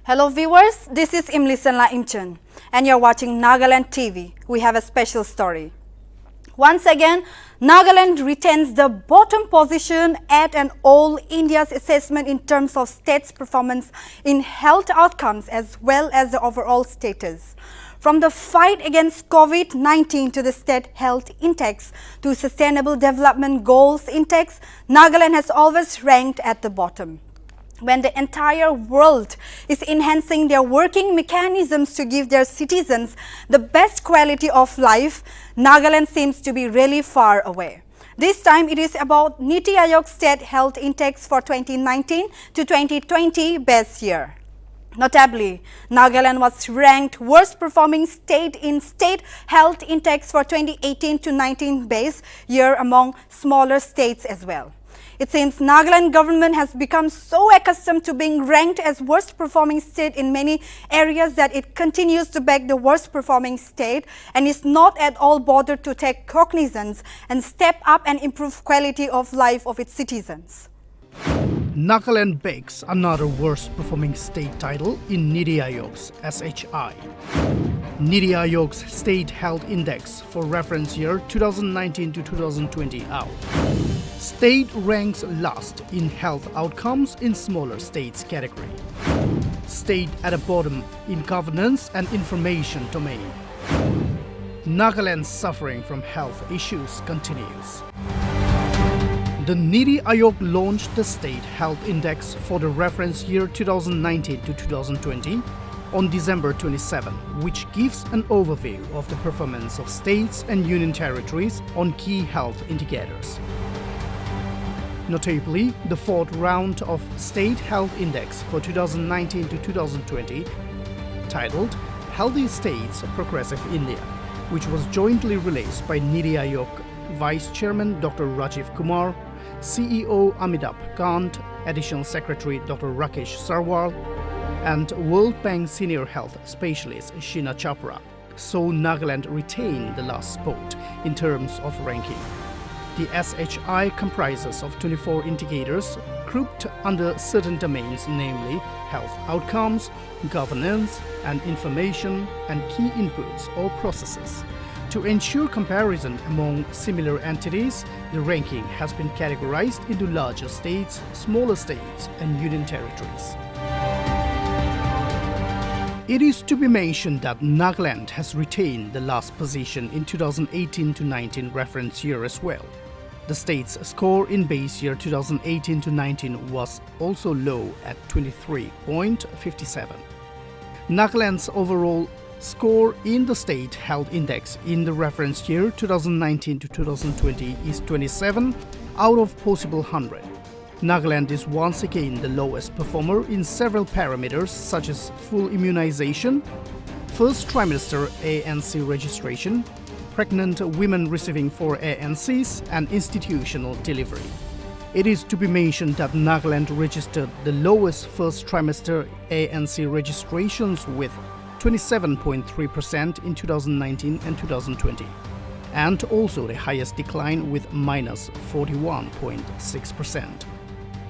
Hello viewers, this is Imlisanla Imchen and you're watching Nagaland TV. We have a special story. Once again, Nagaland retains the bottom position at an All India's assessment in terms of state's performance in health outcomes as well as the overall status. From the fight against COVID-19 to the State Health Index to Sustainable Development Goals Index, Nagaland has always ranked at the bottom. When the entire world is enhancing their working mechanisms to give their citizens the best quality of life, Nagaland seems to be really far away. This time it is about Niti Aayog'S State Health Index for 2019 to 2020 base year. Notably, Nagaland was ranked worst performing state in State Health Index for 2018 to 19 base year among smaller states as well. It seems Nagaland government has become so accustomed to being ranked as worst performing state in many areas that it continues to back the worst performing state and is not at all bothered to take cognizance and step up and improve quality of life of its citizens. Nagaland begs another worst performing state title in Niti Aayog'S SHI. Niti Aayog'S State Health Index for reference year 2019 to 2020 out. State ranks last in health outcomes in smaller states category. State at the bottom in governance and information domain. Nagaland's suffering from health issues continues. The Niti Aayog launched the State Health Index for the reference year 2019 to 2020 on December 27, which gives an overview of the performance of states and union territories on key health indicators. Notably, the fourth round of State Health Index for 2019 to 2020, titled Healthy States Progressive India, which was jointly released by Niti Aayog Vice Chairman Dr. Rajiv Kumar, CEO Amitabh Kant, Additional Secretary Dr. Rakesh Sarwal, and World Bank Senior Health Specialist Sheena Chopra, so Nagaland retained the last spot in terms of ranking. The SHI comprises of 24 indicators grouped under certain domains, namely health outcomes, governance, and information, and key inputs or processes. To ensure comparison among similar entities, the ranking has been categorized into larger states, smaller states, and union territories. It is to be mentioned that Nagaland has retained the last position in 2018 to 19 reference year as well. The state's score in base year 2018 to 19 was also low at 23.57. Nagaland's overall score in the State Health Index in the reference year 2019 to 2020 is 27 out of possible 100. Nagaland is once again the lowest performer in several parameters such as full immunization, first trimester ANC registration, pregnant women receiving 4 ANCs, and institutional delivery. It is to be mentioned that Nagaland registered the lowest first trimester ANC registrations with 27.3% in 2019 and 2020, and also the highest decline with minus 41.6%.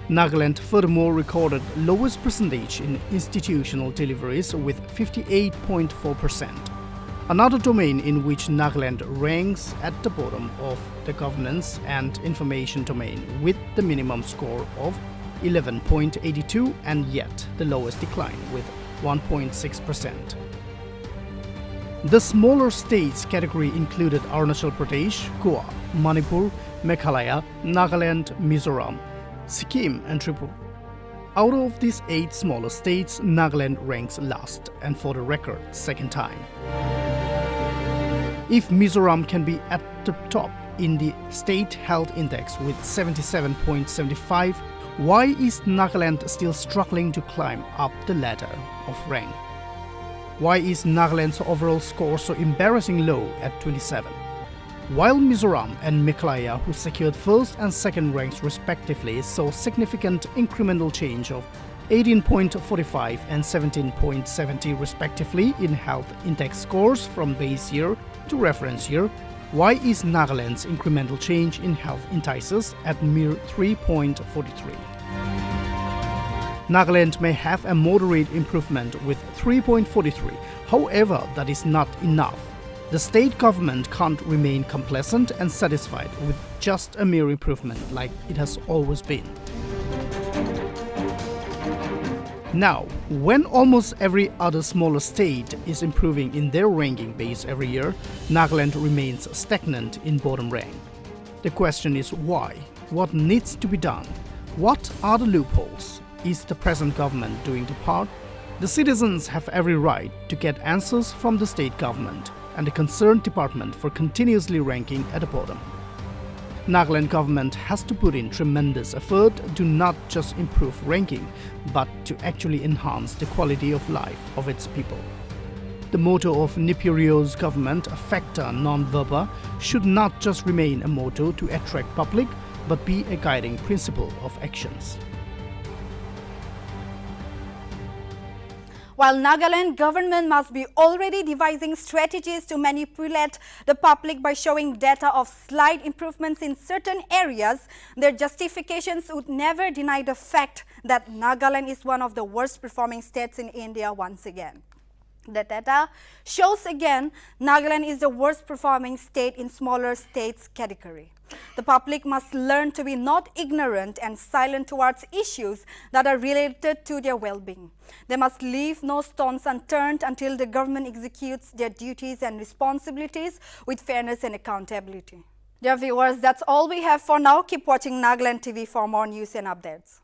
Nagaland furthermore recorded lowest percentage in institutional deliveries with 58.4%. Another domain in which Nagaland ranks at the bottom of the governance and information domain with the minimum score of 11.82 and yet the lowest decline with 1.6%. The smaller states category included Arunachal Pradesh, Goa, Manipur, Meghalaya, Nagaland, Mizoram, Sikkim and Tripura. Out of these 8 smaller states, Nagaland ranks last and for the record second time. If Mizoram can be at the top in the State Health Index with 77.75, why is Nagaland still struggling to climb up the ladder of rank? Why is Nagaland's overall score so embarrassing low at 27? While Mizoram and Meghalaya, who secured first and second ranks respectively, saw significant incremental change of 18.45 and 17.70 respectively in health index scores from base year to reference year, why is Nagaland's incremental change in health indices at mere 3.43? Nagaland may have a moderate improvement with 3.43. However, that is not enough. The state government can't remain complacent and satisfied with just a mere improvement like it has always been. Now, when almost every other smaller state is improving in their ranking base every year, Nagaland remains stagnant in bottom rank. The question is why? What needs to be done? What are the loopholes? Is the present government doing their part? The citizens have every right to get answers from the state government and the concerned department for continuously ranking at the bottom. Nagaland government has to put in tremendous effort to not just improve ranking, but to actually enhance the quality of life of its people. The motto of Niti Aayog'S government, Facta non verba, should not just remain a motto to attract public, but be a guiding principle of actions. While Nagaland government must be already devising strategies to manipulate the public by showing data of slight improvements in certain areas, their justifications would never deny the fact that Nagaland is one of the worst performing states in India once again. The data shows again Nagaland is the worst performing state in smaller states category. The public must learn to be not ignorant and silent towards issues that are related to their well-being. They must leave no stones unturned until the government executes their duties and responsibilities with fairness and accountability. Dear viewers, that's all we have for now. Keep watching Nagaland TV for more news and updates.